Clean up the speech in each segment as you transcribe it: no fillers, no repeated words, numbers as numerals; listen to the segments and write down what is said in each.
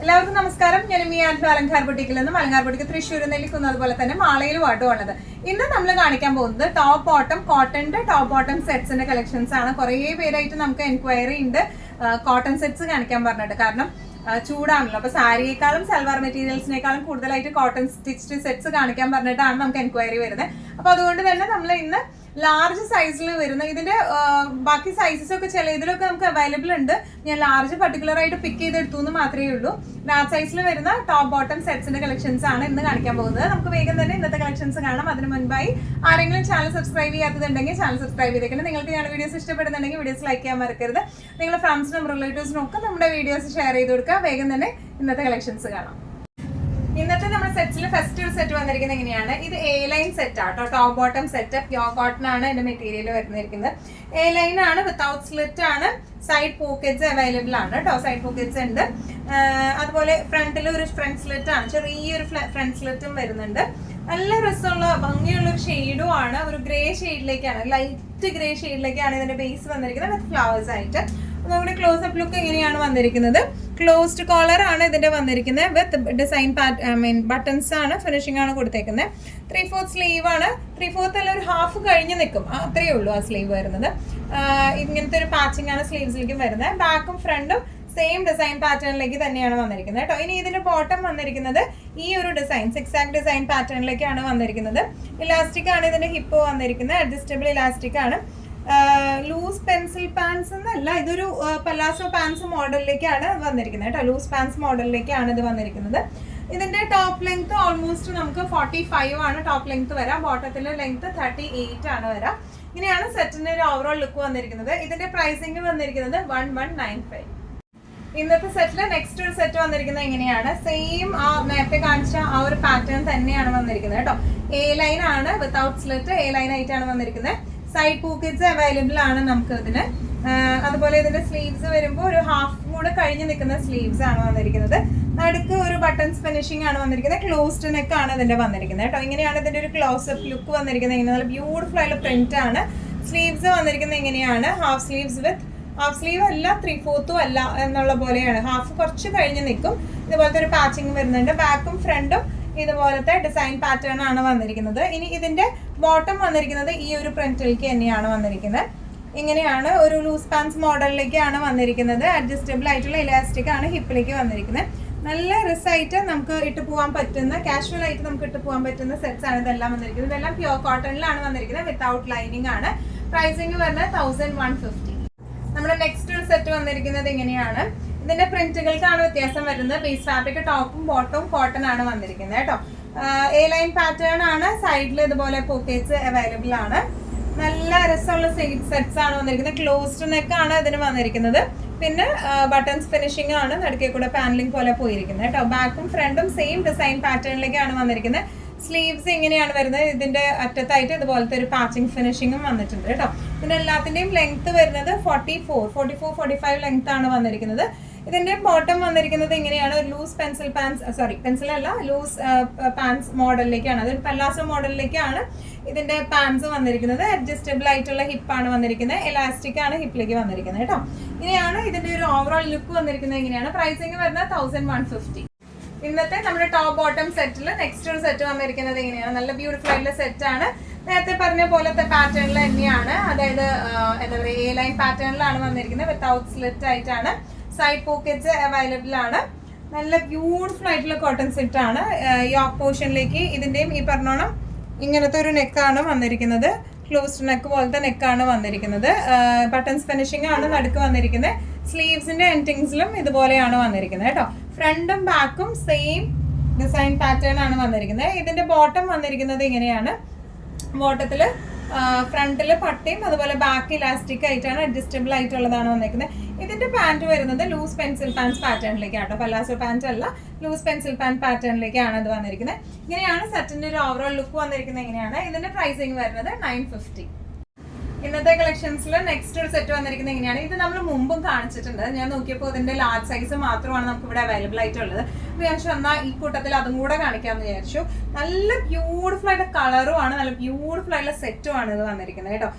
എല്ലാവർക്കും നമസ്കാരം. ഞാൻ അലങ്കാർ ബുട്ടിക്കിൽ നിന്നും അലങ്കാർ ബുട്ടിക്ക് തൃശ്ശൂർ നെല്ലിക്കുന്നു, അതുപോലെ തന്നെ മാളയിലുമായിട്ടും ഉള്ളത്. ഇന്ന് നമ്മൾ കാണിക്കാൻ പോകുന്നത് ടോപ്പ് ബോട്ടം കോട്ടന്റെ ടോപ്പ് ബോട്ടം സെറ്റ്സിന്റെ കളക്ഷൻസ് ആണ്. കുറേ പേരായിട്ട് നമുക്ക് എൻക്വയറി ഉണ്ട് കോട്ടൺ സെറ്റ്സ് കാണിക്കാൻ പറഞ്ഞിട്ട്. കാരണം ചൂടാണല്ലോ, അപ്പൊ സാരിയേക്കാളും സൽവാർ മെറ്റീരിയൽസിനേക്കാളും കൂടുതലായിട്ട് കോട്ടൺ സ്റ്റിച്ച്ഡ് സെറ്റ്സ് കാണിക്കാൻ പറഞ്ഞിട്ടാണ് നമുക്ക് എൻക്വയറി വരുന്നത്. അപ്പൊ അതുകൊണ്ട് തന്നെ നമ്മൾ ഇന്ന് ലാർജ് സൈസിൽ വരുന്ന ഇതിന്റെ ബാക്കി സൈസസ് ഒക്കെ ചില ഇതിലൊക്കെ നമുക്ക് അവൈലബിൾ ഉണ്ട്. ഞാൻ ലാർജ് പർട്ടിക്കുലർ ആയിട്ട് പിക്ക് ചെയ്തെടുത്തു എന്ന് മാത്രമേ ഉള്ളൂ. ലാർജ് സൈസിൽ വരുന്ന ടോപ്പ് ബോട്ടം സെറ്റ്സിന്റെ കളക്ഷൻസ് ആണ് ഇന്ന് കാണിക്കാൻ പോകുന്നത്. നമുക്ക് വേഗം തന്നെ ഇന്നത്തെ കളക്ഷൻസ് കാണാം. അതിന് മുൻപായി ആരെങ്കിലും ചാനൽ സബ്സ്ക്രൈബ് ചെയ്യാത്തതുണ്ടെങ്കിൽ ചാനൽ സബ്സ്ക്രൈബ് ചെയ്തേക്കണം. നിങ്ങൾക്ക് ഞാൻ വീഡിയോസ് ഇഷ്ടപ്പെടുന്നുണ്ടെങ്കിൽ വീഡിയോസ് ലൈക്ക് ചെയ്യാൻ മറക്കരുത്. നിങ്ങളുടെ ഫ്രണ്ട്സിനും റിലേറ്റീവ്സിനും ഒക്കെ നമ്മുടെ വീഡിയോസ് ഷെയർ ചെയ്ത് കൊടുക്കുക. വേഗം തന്നെ ഇന്നത്തെ കളക്ഷൻസ് കാണാം. ഇന്നത്തെ നമ്മുടെ സെറ്റ്സിൽ ഫസ്റ്റ് ഒരു സെറ്റ് വന്നിരിക്കുന്നത് എങ്ങനെയാണ്? ഇത് എ ലൈൻ സെറ്റ് ആട്ടോ, top bottom set. Pure cotton ആണ് എന്റെ മെറ്റീരിയൽ വരുന്നിരിക്കുന്നത്. എ ലൈൻ ആണ്, വിത്തൗട്ട് സ്ലിറ്റ് ആണ്. സൈഡ് പോക്കറ്റ്സ് അവൈലബിൾ ആണ് കേട്ടോ, സൈഡ് പോക്കറ്റ്സ് ഉണ്ട്. അതുപോലെ ഫ്രണ്ടിൽ ഒരു ഫ്രണ്ട് സ്ലിറ്റ് ആണ്, ചെറിയൊരു ഫ്രണ്ട് സ്ലിറ്റും വരുന്നുണ്ട്. നല്ല രസമുള്ള ഭംഗിയുള്ള ഒരു ഷെയ്ഡും ആണ്. ഒരു ഗ്രേ ഷെയ്ഡിലേക്കാണ്, ലൈറ്റ് ഗ്രേ ഷെയ്ഡിലേക്കാണ് ഇതിന്റെ ബേസ് വന്നിരിക്കുന്നത് വിത്ത് ഫ്ലവേഴ്സ് ആയിട്ട്. നമ്മുടെ ക്ലോസ്അപ്പ് ലുക്ക് എങ്ങനെയാണ് വന്നിരിക്കുന്നത്? ക്ലോസ്ഡ് കോളർ ആണ് ഇതിന്റെ വന്നിരിക്കുന്നത് വിത്ത് ഡിസൈൻ ബട്ടൺസ് ആണ്, ഫിനിഷിംഗ് ആണ് കൊടുത്തേക്കുന്നത്. 3/4 സ്ലീവ് ആണ്. 3/4 അല്ല, ഒരു ഹാഫ് കഴിഞ്ഞ് നിൽക്കും, അത്രയേ ഉള്ളൂ ആ സ്ലീവ് വരുന്നത്. ഇങ്ങനത്തെ ഒരു പാച്ചിങ് ആണ് സ്ലീവ്സിലേക്കും വരുന്നത്. ബാക്കും ഫ്രണ്ടും സെയിം ഡിസൈൻ പാറ്റേണിലേക്ക് തന്നെയാണ് വന്നിരിക്കുന്നത് കേട്ടോ. ഇനി ഇതിന്റെ ബോട്ടം വന്നിരിക്കുന്നത് ഈ ഒരു ഡിസൈൻ സിക്സാക് ഡിസൈൻ പാറ്റേണിലേക്കാണ് വന്നിരിക്കുന്നത്. ഇലാസ്റ്റിക് ആണ് ഇതിന്റെ ഹിപ്പ് വന്നിരിക്കുന്നത്, അഡ്ജസ്റ്റബിൾ ഇലാസ്റ്റിക് ആണ്. ലൂസ് പെൻസിൽ പാൻസ് എന്നല്ല, ഇതൊരു പലാസോ പാൻസ് മോഡലിലേക്കാണ് വന്നിരിക്കുന്നത് കേട്ടോ. ലൂസ് പാൻസ് മോഡലിലേക്കാണ് ഇത് വന്നിരിക്കുന്നത്. ഇതിന്റെ ടോപ്പ് ലെങ്ത് ഓൾമോസ്റ്റ് നമുക്ക് 45 ആണ് ടോപ്പ് ലെങ്ത് വരാം. ബോട്ടത്തിലെ ലെങ്ത് 38 ആണ് വരാം. ഇങ്ങനെയാണ് സെറ്റിന്റെ ഒരു ഓവറോൾ ലുക്ക് വന്നിരിക്കുന്നത്. ഇതിന്റെ പ്രൈസിംഗ് വന്നിരിക്കുന്നത് 1195. ഇന്നത്തെ സെറ്റില് നെക്സ്റ്റ് ഒരു സെറ്റ് വന്നിരിക്കുന്നത് എങ്ങനെയാണ്? സെയിം ആ നേരത്തെ കാണിച്ച ആ ഒരു പാറ്റേൺ തന്നെയാണ് വന്നിരിക്കുന്നത് കേട്ടോ. എ ലൈൻ ആണ്, വിത്തൗട്ട് സ്ലിറ്റ് എ ലൈൻ ആയിട്ടാണ് വന്നിരിക്കുന്നത്. സൈഡ് പോക്കറ്റ്സ് അവൈലബിൾ ആണ് നമുക്ക് ഇതിന്. അതുപോലെ ഇതിന്റെ സ്ലീവ്സ് വരുമ്പോൾ ഒരു ഹാഫ് കൂടെ കഴിഞ്ഞ് നിൽക്കുന്ന സ്ലീവ്സ് ആണ് വന്നിരിക്കുന്നത്. നടുക്ക് ഒരു ബട്ടൺസ് ഫിനിഷിംഗ് ആണ് വന്നിരിക്കുന്നത്. ക്ലോസ്ഡ് നെക്ക് ആണ് ഇതിന്റെ വന്നിരിക്കുന്നത് കേട്ടോ. ഇങ്ങനെയാണ് ഇതിന്റെ ഒരു ക്ലോസ്അപ്പ് ലുക്ക് വന്നിരിക്കുന്നത്. ഇങ്ങനെ നല്ല ബ്യൂട്ടിഫുൾ ആയിട്ടുള്ള പ്രിന്റ് ആണ്. സ്ലീവ്സ് വന്നിരിക്കുന്നത് എങ്ങനെയാണ്? Half sleeves with half sleeve അല്ല, 3/4 അല്ല എന്നുള്ള പോലെയാണ്. ഹാഫ് കുറച്ച് കഴിഞ്ഞ് നിൽക്കും. ഇതുപോലത്തെ ഒരു പാച്ചിങ് വരുന്നുണ്ട്. ബാക്കും ഫ്രണ്ടും ഇതുപോലത്തെ ഡിസൈൻ പാറ്റേൺ ആണ് വന്നിരിക്കുന്നത്. ഇനി ഇതിന്റെ ബോട്ടം വന്നിരിക്കുന്നത് ഈ ഒരു പ്രിന്റിലേക്ക് തന്നെയാണ് വന്നിരിക്കുന്നത്. ഇങ്ങനെയാണ് ഒരു ലൂസ് പാൻസ് മോഡലിലേക്കാണ് വന്നിരിക്കുന്നത്. അഡ്ജസ്റ്റബിൾ ആയിട്ടുള്ള ഇലാസ്റ്റിക് ആണ് ഹിപ്പിലേക്ക് വന്നിരിക്കുന്നത്. നല്ല റിസായിട്ട് നമുക്ക് ഇട്ട് പോകാൻ പറ്റുന്ന, കാഷ്വൽ ആയിട്ട് നമുക്ക് ഇട്ട് പോകാൻ പറ്റുന്ന സെറ്റ്സ് ആണ് ഇതെല്ലാം വന്നിരിക്കുന്നത്. ഇതെല്ലാം പ്യോർ കോട്ടണിലാണ് വന്നിരിക്കുന്നത്, വിത്തൗട്ട് ലൈനിങ് ആണ്. പ്രൈസിങ് വരുന്നത് 1150. നമ്മുടെ നെക്സ്റ്റ് ഒരു സെറ്റ് വന്നിരിക്കുന്നത് എങ്ങനെയാണ്? ഇതിന്റെ പ്രിന്റുകൾക്കാണ് വ്യത്യാസം വരുന്നത്. ബേസ് ഫാബ്രിക് ടോപ്പും ബോട്ടവും കോട്ടൺ ആണ് വന്നിരിക്കുന്നത് കേട്ടോ. എ ലൈൻ പാറ്റേൺ ആണ്. സൈഡിൽ ഇതുപോലെ പോക്കറ്റ്സ് അവൈലബിൾ ആണ്. നല്ല രസമുള്ള സെറ്റ്സ് ആണ് വന്നിരിക്കുന്നത്. ക്ലോസ്ഡ് നെക്ക് ആണ് ഇതിന് വന്നിരിക്കുന്നത്. പിന്നെ ബട്ടൺസ് ഫിനിഷിംഗ് ആണ്, നടുക്കേ കൂടെ പാനലിംഗ് പോലെ പോയിരിക്കുന്നത് കേട്ടോ. ബാക്കും ഫ്രണ്ടും സെയിം ഡിസൈൻ പാറ്റേണിലേക്കാണ് വന്നിരിക്കുന്നത്. സ്ലീവ്സ് ഇങ്ങനെയാണ് വരുന്നത്. ഇതിന്റെ അറ്റത്തായിട്ട് ഇതുപോലത്തെ ഒരു പാച്ചിങ് ഫിനിഷിങ്ങും വന്നിട്ടുണ്ട് കേട്ടോ. ഇതിന്റെ എല്ലാത്തിന്റെയും ലെങ്ത് വരുന്നത് 44-45 ലെങ്ത് ആണ് വന്നിരിക്കുന്നത്. ഇതിന്റെ ബോട്ടം വന്നിരിക്കുന്നത് ഇങ്ങനെയാണ്. ലൂസ് പെൻസിൽ അല്ല, ലൂസ് പാൻസ് മോഡലിലേക്കാണ്. അതൊരു പല്ലാസോ മോഡലിലേക്കാണ് ഇതിന്റെ പാൻസ് വന്നിരിക്കുന്നത്. അഡ്ജസ്റ്റബിൾ ആയിട്ടുള്ള ഹിപ്പാണ് വന്നിരിക്കുന്നത്. എലാസ്റ്റിക് ആണ് ഹിപ്പിലേക്ക് വന്നിരിക്കുന്നത് കേട്ടോ. ഇങ്ങനെയാണ് ഇതിന്റെ ഒരു ഓവറോൾ ലുക്ക് വന്നിരിക്കുന്നത്. എങ്ങനെയാണ്? പ്രൈസിങ് വരുന്നത് 1150. ഇന്നത്തെ നമ്മുടെ ടോപ്പ് ബോട്ടം സെറ്റിൽ നെക്സ്റ്റ് ഒരു സെറ്റ് വന്നിരിക്കുന്നത് എങ്ങനെയാണ്? നല്ല ബ്യൂട്ടിഫുൾ ആയിട്ടുള്ള സെറ്റ് ആണ്. നേരത്തെ പറഞ്ഞ പോലത്തെ പാറ്റേണിൽ തന്നെയാണ്. അതായത് എന്താ പറയുക, എ ലൈൻ പാറ്റേണിലാണ് വന്നിരിക്കുന്നത്. വിത്തൗട്ട് സ്ലിറ്റ് ആയിട്ടാണ്. സൈഡ് പോക്കറ്റ്സ് അവൈലബിൾ ആണ്. നല്ല ബ്യൂട്ടിഫുൾ ആയിട്ടുള്ള കോട്ടൺ സെറ്റ് ആണ്. യോക്ക് പോർഷനിലേക്ക് ഇതിന്റെയും ഈ പറഞ്ഞോണം ഇങ്ങനത്തെ ഒരു നെക്കാണ് വന്നിരിക്കുന്നത്. ക്ലോസ്ഡ് നെക്ക് പോലത്തെ നെക്കാണ് വന്നിരിക്കുന്നത്. ബട്ടൺസ് ഫിനിഷിംഗ് ആണ് നടുക്ക് വന്നിരിക്കുന്നത്. സ്ലീവ്സിന്റെ എൻഡിങ്സിലും ഇതുപോലെയാണ് വന്നിരിക്കുന്നത് കേട്ടോ. ഫ്രണ്ടും ബാക്കും സെയിം ഡിസൈൻ പാറ്റേൺ ആണ് വന്നിരിക്കുന്നത്. ഇതിന്റെ ബോട്ടം വന്നിരിക്കുന്നത് ഇങ്ങനെയാണ്. ബോട്ടത്തില് ഫ്രണ്ടില് പട്ടിയും അതുപോലെ ബാക്ക് ഇലാസ്റ്റിക് ആയിട്ടാണ്, അഡ്ജസ്റ്റബിൾ ആയിട്ടുള്ളതാണ് വന്നിരിക്കുന്നത്. ഇതിന്റെ പാന്റ് വരുന്നത് ലൂസ് പെൻസിൽ പാൻസ് പാറ്റേണിലേക്കാട്ടോ. പലാസോ പാന്റ് അല്ല, ലൂസ് പെൻസിൽ പാൻറ് പാറ്റേണിലേക്കാണ് ഇത് വന്നിരിക്കുന്നത്. ഇങ്ങനെയാണ് സെറ്റിന്റെ ഒരു ഓവറോൾ ലുക്ക് വന്നിരിക്കുന്നത്. എങ്ങനെയാണ്? ഇതിന്റെ പ്രൈസിങ് വരുന്നത് 950. ഇന്നത്തെ കളക്ഷൻസിൽ നെക്സ്റ്റ് ഒരു സെറ്റ് വന്നിരിക്കുന്നത് എങ്ങനെയാണ്? ഇത് നമ്മൾ മുമ്പും കാണിച്ചിട്ടുണ്ട്. ഞാൻ നോക്കിയപ്പോൾ ഇതിന്റെ ലാർജ് സൈസ് മാത്രമാണ് നമുക്ക് ഇവിടെ അവൈലബിൾ ആയിട്ടുള്ളത്. അപ്പോൾ ഞാൻ എന്നാൽ ഈ കൂട്ടത്തിൽ അതും കൂടെ കാണിക്കാമെന്ന് വിചാരിച്ചു. നല്ല ബ്യൂട്ടിഫുൾ ആയിട്ട് കളറും ആണ്, നല്ല ബ്യൂട്ടിഫുൾ ആയിട്ടുള്ള സെറ്റും ആണ് ഇത് വന്നിരിക്കുന്നത് കേട്ടോ.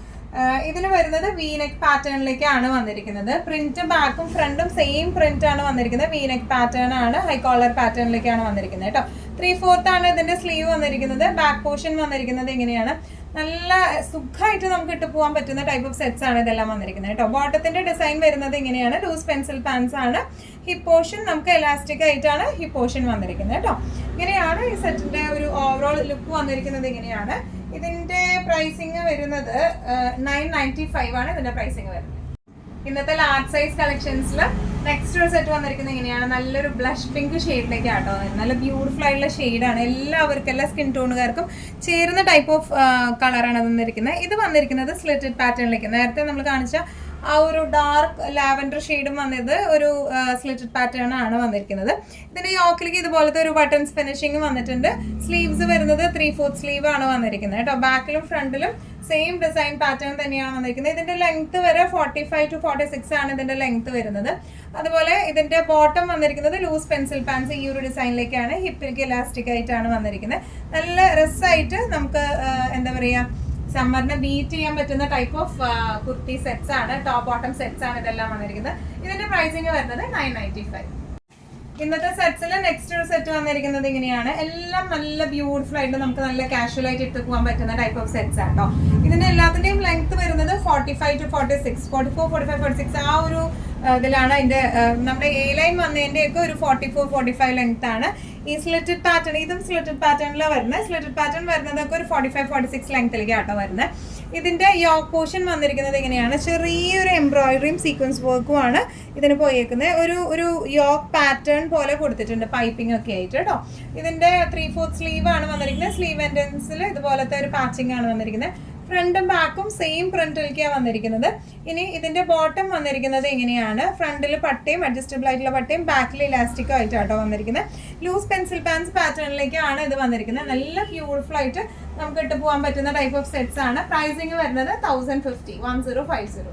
ഇതിന് വരുന്നത് വീനെക്ക് പാറ്റേണിലേക്കാണ് വന്നിരിക്കുന്നത്. പ്രിന്റ് ബാക്കും ഫ്രണ്ടും സെയിം പ്രിന്റ് ആണ് വന്നിരിക്കുന്നത്. വീനെക്ക് പാറ്റേൺ ആണ്, ഹൈ കോളർ പാറ്റേണിലേക്കാണ് വന്നിരിക്കുന്നത് കേട്ടോ. 3/4 ആണ് ഇതിന്റെ സ്ലീവ് വന്നിരിക്കുന്നത്. ബാക്ക് പോർഷൻ വന്നിരിക്കുന്നത് ഇങ്ങനെയാണ്. നല്ല സുഖമായിട്ട് നമുക്ക് ഇട്ട് പോകാൻ പറ്റുന്ന ടൈപ്പ് ഓഫ് സെറ്റ്സ് ആണ് ഇതെല്ലാം വന്നിരിക്കുന്നത് കേട്ടോ. ബോട്ടത്തിന്റെ ഡിസൈൻ വരുന്നത് ഇങ്ങനെയാണ്. ലൂസ് പെൻസിൽ പാൻസ് ആണ്. ഹിപ്പ് പോർഷൻ നമുക്ക് എലാസ്റ്റിക് ആയിട്ടാണ് ഹിപ്പ് പോർഷൻ വന്നിരിക്കുന്നത് കേട്ടോ. ഇങ്ങനെയാണ് ഈ സെറ്റിന്റെ ഒരു ഓവറോൾ ലുക്ക് വന്നിരിക്കുന്നത്. ഇങ്ങനെയാണ് ഇതിന്റെ പ്രൈസിങ് വരുന്നത് 995 ആണ് ഇതിന്റെ പ്രൈസിങ് വരുന്നത്. ഇന്നത്തെ ലാർജ് സൈസ് കളക്ഷൻസിൽ നെക്സ്റ്റ് ഒരു സെറ്റ് വന്നിരിക്കുന്നത് ഇങ്ങനെയാണ്. നല്ലൊരു ബ്ലഷ് പിങ്ക് ഷെയ്ഡിലേക്കാട്ടോ. നല്ല ബ്യൂട്ടിഫുൾ ആയിട്ടുള്ള ഷെയ്ഡാണ്. എല്ലാവർക്കും എല്ലാ സ്കിൻ ടോണുകാർക്കും ചേരുന്ന ടൈപ്പ് ഓഫ് കളറാണ് വന്നിരിക്കുന്നത്. ഇത് വന്നിരിക്കുന്നത് സ്ലിറ്റഡ് പാറ്റേണിലേക്ക്. നേരത്തെ നമ്മൾ കാണിച്ച ആ ഒരു ഡാർക്ക് ലാവൻഡർ ഷെയ്ഡും വന്നത് ഒരു സ്ലിറ്റഡ് പാറ്റേൺ ആണ് വന്നിരിക്കുന്നത്. ഇതിന്റെ യോക്കിലേക്ക് ഇതുപോലത്തെ ഒരു ബട്ടൺസ് ഫിനിഷിംഗ് വന്നിട്ടുണ്ട്. സ്ലീവ്സ് വരുന്നത് 3/4 സ്ലീവ് ആണ് വന്നിരിക്കുന്നത് കേട്ടോ. ബാക്കിലും ഫ്രണ്ടിലും സെയിം ഡിസൈൻ പാറ്റേൺ തന്നെയാണ് വന്നിരിക്കുന്നത്. ഇതിന്റെ ലെങ്ത് വരെ 45 to 46 ആണ് ഇതിന്റെ ലെങ്ത് വരുന്നത്. അതുപോലെ ഇതിന്റെ ബോട്ടം വന്നിരിക്കുന്നത് ലൂസ് പെൻസിൽ പാൻസ് ഈ ഒരു ഡിസൈനിലേക്കാണ്. ഹിപ്പിലേക്ക് ഇലാസ്റ്റിക് ആയിട്ടാണ് വന്നിരിക്കുന്നത്. നല്ല രസമായിട്ട് നമുക്ക് എന്താ പറയാ സമ്മറിനെ ബീറ്റ് ചെയ്യാൻ പറ്റുന്ന ടൈപ്പ് ഓഫ് കുർത്തി സെറ്റ്സ് ആണ്. ടോപ്പ് ബോട്ടം സെറ്റ്സ് ആണ് ഇതെല്ലാം വന്നിരിക്കുന്നത്. ഇതിന്റെ പ്രൈസിങ് വരുന്നത് 995. ഇന്നത്തെ സെറ്റ്സിൽ നെക്സ്റ്റ് ഒരു സെറ്റ് വന്നിരിക്കുന്നത് ഇങ്ങനെയാണ്. എല്ലാം നല്ല ബ്യൂട്ടിഫുൾ ആയിട്ട് നമുക്ക് നല്ല കാഷ്വൽ ആയിട്ട് ഇട്ട് പോകാൻ പറ്റുന്ന ടൈപ്പ് ഓഫ് സെറ്റ്സ് ആണ് കേട്ടോ. ഇതിന്റെ എല്ലാത്തിന്റെയും ലെങ്ത് വരുന്നത് 45 to 46, 44, 45, 46 ആ ഒരു ഇതിലാണ്. അതിന്റെ നമ്മുടെ എ ലൈൻ വന്നതിന്റെ ഒക്കെ ഒരു 44, 45 ലെങ്ത് ആണ്. ഈ സ്ലിറ്റഡ് പാറ്റേൺ ഇതും സ്ലിറ്റഡ് പാറ്റേണിലാണ് വരുന്നത്. സ്ലിറ്റഡ് പാറ്റേൺ വരുന്നതൊക്കെ ഒരു 45, 46 ലെങ്ത്തിലേക്ക് ആട്ടോ വരുന്നത്. ഇതിന്റെ യോക്ക് പോർഷൻ വന്നിരിക്കുന്നത് ഇങ്ങനെയാണ്. ചെറിയൊരു എംബ്രോയിഡറിയും സീക്വൻസ് വർക്കും ആണ് ഇതിന് പോയേക്കുന്നത്. ഒരു യോക്ക് പാറ്റേൺ പോലെ കൊടുത്തിട്ടുണ്ട് പൈപ്പിംഗ് ഒക്കെ ആയിട്ട് കേട്ടോ. ഇതിന്റെ 3/4 സ്ലീവ് ആണ് വന്നിരിക്കുന്നത്. സ്ലീവ് എൻഡൻസിൽ ഇതുപോലത്തെ ഒരു പാച്ചിങ് ആണ് വന്നിരിക്കുന്നത്. ഫ്രണ്ടും ബാക്കും സെയിം പ്രിന്റിലേക്കാണ് വന്നിരിക്കുന്നത്. ഇനി ഇതിന്റെ ബോട്ടം വന്നിരിക്കുന്നത് ഇങ്ങനെയാണ്. ഫ്രണ്ടിൽ പട്ടയും അഡ്ജസ്റ്റബിൾ ആയിട്ടുള്ള പട്ടയും ബാക്കിൽ ഇലാസ്റ്റിക്കും ആയിട്ടാട്ടോ വന്നിരിക്കുന്നത്. ലൂസ് പെൻസിൽ പാൻസ് പാറ്റേണിലേക്കാണ് ഇത് വന്നിരിക്കുന്നത്. നല്ല ബ്യൂട്ടിഫുൾ ആയിട്ട് നമുക്ക് ഇട്ട് പോകാൻ പറ്റുന്ന ടൈപ്പ് ഓഫ് സെറ്റ്സ് ആണ്. പ്രൈസിങ് വരുന്നത് 1050.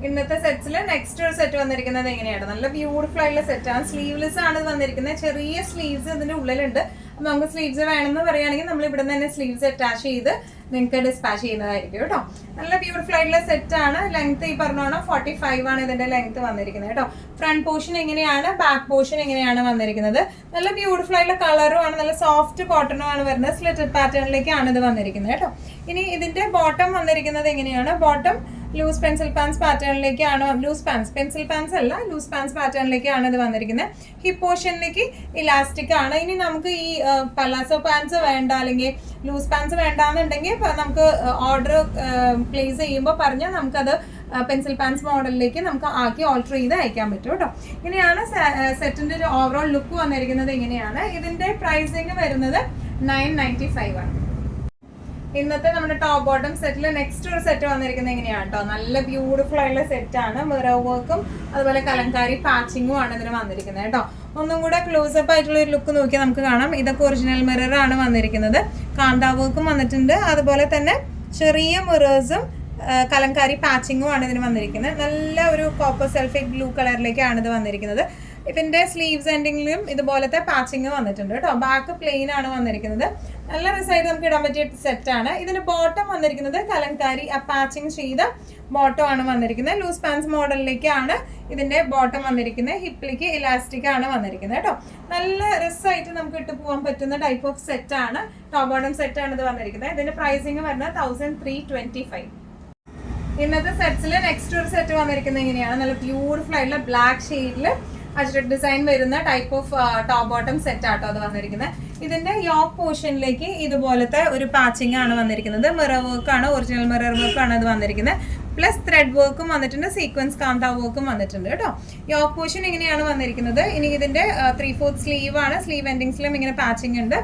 ഇന്നത്തെ സെറ്റ്സിൽ നെക്സ്റ്റ് ഒരു സെറ്റ് വന്നിരിക്കുന്നത് എങ്ങനെയാണ്. നല്ല ബ്യൂട്ടിഫുൾ ആയിട്ടുള്ള സെറ്റാണ്. സ്ലീവ്ലെസ് ആണ് ഇത് വന്നിരിക്കുന്നത്. ചെറിയ സ്ലീവ്സ് ഇതിന്റെ ഉള്ളിലുണ്ട്. അപ്പൊ നമുക്ക് സ്ലീവ്സ് വേണമെന്ന് പറയുകയാണെങ്കിൽ നമ്മൾ ഇവിടെ തന്നെ സ്ലീവ്സ് അറ്റാച്ച് ചെയ്ത് നിങ്ങൾക്ക് ഡിസ്പാച്ച് ചെയ്യുന്നതായിരിക്കും കേട്ടോ. നല്ല ബ്യൂട്ടിഫുൾ ആയിട്ടുള്ള സെറ്റ് ആണ്. ലെങ്ത് ഈ പറഞ്ഞോണം 45 ആണ് ഇതിന്റെ ലെങ്ത് വന്നിരിക്കുന്നത് കേട്ടോ. ഫ്രണ്ട് പോർഷൻ എങ്ങനെയാണ്, ബാക്ക് പോർഷൻ എങ്ങനെയാണ് വന്നിരിക്കുന്നത്. നല്ല ബ്യൂട്ടിഫുൾ ആയിട്ടുള്ള കളറും ആണ്. നല്ല സോഫ്റ്റ് കോട്ടണും ആണ് വരുന്നത്. സ്ലിറ്റഡ് പാറ്റേണിലേക്കാണ് ഇത് വന്നിരിക്കുന്നത് കേട്ടോ. ഇനി ഇതിന്റെ ബോട്ടം വന്നിരിക്കുന്നത് എങ്ങനെയാണ്. ബോട്ടം ലൂസ് പെൻസിൽ പാൻസ് പാറ്റേണിലേക്കാണ്. ലൂസ് പാൻസ് പെൻസിൽ പാൻസ് അല്ല, ലൂസ് പാൻസ് പാറ്റേണിലേക്കാണ് ഇത് വന്നിരിക്കുന്നത്. ഹിപ്പ് പോർഷനിലേക്ക് ഇലാസ്റ്റിക് ആണ്. ഇനി നമുക്ക് ഈ പലാസോ പാൻസ് വേണ്ട അല്ലെങ്കിൽ ലൂസ് പാൻസ് വേണ്ടാന്നുണ്ടെങ്കിൽ നമുക്ക് ഓർഡർ പ്ലേസ് ചെയ്യുമ്പോൾ പറഞ്ഞാൽ നമുക്കത് പെൻസിൽ പാൻസ് മോഡലിലേക്ക് നമുക്ക് ആക്കി ഓൾട്ടർ ചെയ്ത് അയക്കാൻ പറ്റും കേട്ടോ. ഇങ്ങനെയാണ് സെറ്റിന്റെ ഒരു ഓവറോൾ ലുക്ക് വന്നിരിക്കുന്നത്. ഇങ്ങനെയാണ് ഇതിന്റെ പ്രൈസിങ് വരുന്നത് 995 ആണ്. ഇന്നത്തെ നമ്മുടെ ടോപ്പ് ബോട്ടം സെറ്റിൽ നെക്സ്റ്റ് ഒരു സെറ്റ് വന്നിരിക്കുന്നത് എങ്ങനെയാണ് കേട്ടോ. നല്ല ബ്യൂട്ടിഫുൾ ആയിട്ടുള്ള സെറ്റ് ആണ്. മിറർ വർക്കും അതുപോലെ കലങ്കാരി പാച്ചിങ്ങും ആണ് ഇതിന് വന്നിരിക്കുന്നത് കേട്ടോ. ഒന്നും കൂടെ ക്ലോസപ്പ് ആയിട്ടുള്ള ഒരു ലുക്ക് നോക്കിയാൽ നമുക്ക് കാണാം. ഇതൊക്കെ ഒറിജിനൽ മിറർ ആണ് വന്നിരിക്കുന്നത്. കാന്താ വർക്കും വന്നിട്ടുണ്ട്. അതുപോലെ തന്നെ ചെറിയ മിറേഴ്സും കലങ്കാരി പാച്ചിങ്ങും ആണ് ഇതിന് വന്നിരിക്കുന്നത്. നല്ല ഒരു കോപ്പർ സൾഫേറ്റ് ബ്ലൂ കളറിലേക്കാണ് ഇത് വന്നിരിക്കുന്നത്. ഇതിന്റെ സ്ലീവ്സ് എൻഡിങ്ങിലും ഇതുപോലത്തെ പാച്ചിങ് വന്നിട്ടുണ്ട് കേട്ടോ. ബാക്ക് പ്ലെയിൻ ആണ് വന്നിരിക്കുന്നത്. നല്ല രസമായിട്ട് നമുക്ക് ഇടാൻ പറ്റിയ സെറ്റ് ആണ്. ഇതിന് ബോട്ടം വന്നിരിക്കുന്നത് കലങ്കാരി പാച്ചിങ് ചെയ്ത ബോട്ടം ആണ് വന്നിരിക്കുന്നത്. ലൂസ് പാൻസ് മോഡലിലേക്കാണ് ഇതിന്റെ ബോട്ടം വന്നിരിക്കുന്നത്. ഹിപ്പിലേക്ക് ഇലാസ്റ്റിക് ആണ് വന്നിരിക്കുന്നത് കേട്ടോ. നല്ല രസമായിട്ട് നമുക്ക് ഇട്ട് പോകാൻ പറ്റുന്ന ടൈപ്പ് ഓഫ് സെറ്റ് ആണ്. ടോപ്പ് ബോട്ടം സെറ്റ് ആണ് ഇത് വന്നിരിക്കുന്നത്. ഇതിന്റെ പ്രൈസിങ് വരുന്നത് 1325. ഇന്നത്തെ സെറ്റ്സിൽ നെക്സ്റ്റ് ഒരു സെറ്റ് വന്നിരിക്കുന്നത് എങ്ങനെയാണ്. നല്ല ബ്യൂട്ടിഫുൾ ആയിട്ടുള്ള ബ്ലാക്ക് ഷെയ്ഡിൽ അജ്രക് ഡിസൈൻ വരുന്ന type of top bottom set ആട്ടോ അത് വന്നിരിക്കുന്നത്. ഇതിന്റെ യോക്ക് പോർഷനിലേക്ക് ഇതുപോലത്തെ ഒരു പാച്ചിങ് ആണ് വന്നിരിക്കുന്നത്. മിറർ വർക്ക് ആണ്, ഒറിജിനൽ മിറർ വർക്ക് ആണ് അത് വന്നിരിക്കുന്നത്. പ്ലസ് ത്രെഡ് വർക്കും വന്നിട്ടുണ്ട്, സീക്വൻസ് കാന്താ വർക്കും വന്നിട്ടുണ്ട് കേട്ടോ. യോക്ക് പോർഷൻ ഇങ്ങനെയാണ് വന്നിരിക്കുന്നത്. ഇനി ഇതിന്റെ 3/4 സ്ലീവ് ആണ്. സ്ലീവ് എൻഡിങ്സിലും ഇങ്ങനെ പാച്ചിങ് ഉണ്ട്.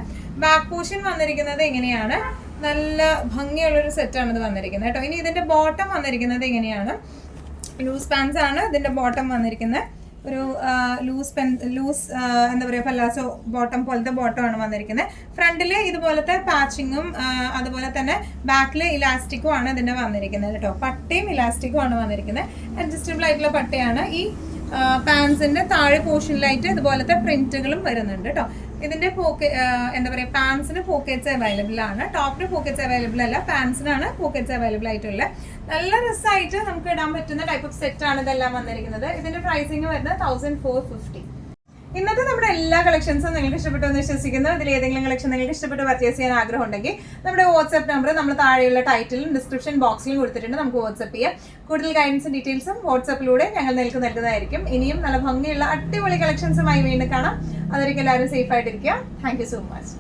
ബാക്ക് പോർഷൻ വന്നിരിക്കുന്നത് എങ്ങനെയാണ്. നല്ല ഭംഗിയുള്ളൊരു സെറ്റാണ് ഇത് വന്നിരിക്കുന്നത് കേട്ടോ. ഇനി ഇതിന്റെ ബോട്ടം വന്നിരിക്കുന്നത് എങ്ങനെയാണ്. ലൂസ് പാൻസ് ആണ് ഇതിന്റെ ബോട്ടം വന്നിരിക്കുന്നത്. ഒരു ലൂസ് എന്താ പറയുക പല്ലാസോ ബോട്ടം പോലത്തെ ബോട്ടം ആണ് വന്നിരിക്കുന്നത്. ഫ്രണ്ടിൽ ഇതുപോലത്തെ പാച്ചിങ്ങും അതുപോലെ തന്നെ ബാക്കിൽ ഇലാസ്റ്റിക്കും ആണ് ഇതിന്റെ വന്നിരിക്കുന്നത് കേട്ടോ. പട്ടയും ഇലാസ്റ്റിക്കും ആണ് വന്നിരിക്കുന്നത്. അഡ്ജസ്റ്റബിൾ ആയിട്ടുള്ള പട്ടയാണ്. ഈ പാൻസിന്റെ താഴെ പോർഷനിലായിട്ട് ഇതുപോലത്തെ പ്രിന്റുകളും വരുന്നുണ്ട് കേട്ടോ. ഇതിന്റെ എന്താ പറയുക, പാൻസിന് പോക്കറ്റ്സ് അവൈലബിൾ ആണ്. ടോപ്പിന് പോക്കറ്റ്സ് അവൈലബിൾ അല്ല, പാൻസിനാണ് പോക്കറ്റ്സ് അവൈലബിൾ ആയിട്ടുള്ളത്. നല്ല രസമായിട്ട് നമുക്ക് ഇടാൻ പറ്റുന്ന ടൈപ്പ് ഓഫ് സെറ്റ് ആണ് ഇതെല്ലാം വന്നിരിക്കുന്നത്. ഇതിന്റെ പ്രൈസിങ് വരുന്നത് 1450. ഇന്നത്തെ നമ്മുടെ എല്ലാ കളക്ഷൻസും നിങ്ങൾക്ക് ഇഷ്ടപ്പെട്ടു എന്ന് വിശ്വസിക്കുന്നു. ഇതിൽ ഏതെങ്കിലും കളക്ഷൻ നിങ്ങൾക്ക് ഇഷ്ടപ്പെട്ട് പർച്ചേസ് ചെയ്യാൻ ആഗ്രഹം ഉണ്ടെങ്കിൽ നമ്മുടെ വാട്സ്ആപ്പ് നമ്പർ നമ്മൾ താഴെയുള്ള ടൈറ്റിലും ഡിസ്ക്രിപ്ഷൻ ബോക്സിലും കൊടുത്തിട്ടുണ്ട്. നമുക്ക് വാട്സ്ആപ്പ് ചെയ്യാം. കൂടുതൽ ഗൈഡൻസും ഡീറ്റെയിൽസും വാട്സ്ആപ്പിലൂടെ ഞങ്ങൾ നിങ്ങൾക്ക് നൽകുന്നതായിരിക്കും. ഇനിയും നല്ല ഭംഗിയുള്ള അടിപൊളി കളക്ഷൻസുമായി വീണ്ടും കാണാം. അതൊരിക്കലും എല്ലാവരും സേഫ് ആയിട്ടിരിക്കുക. Thank you so much.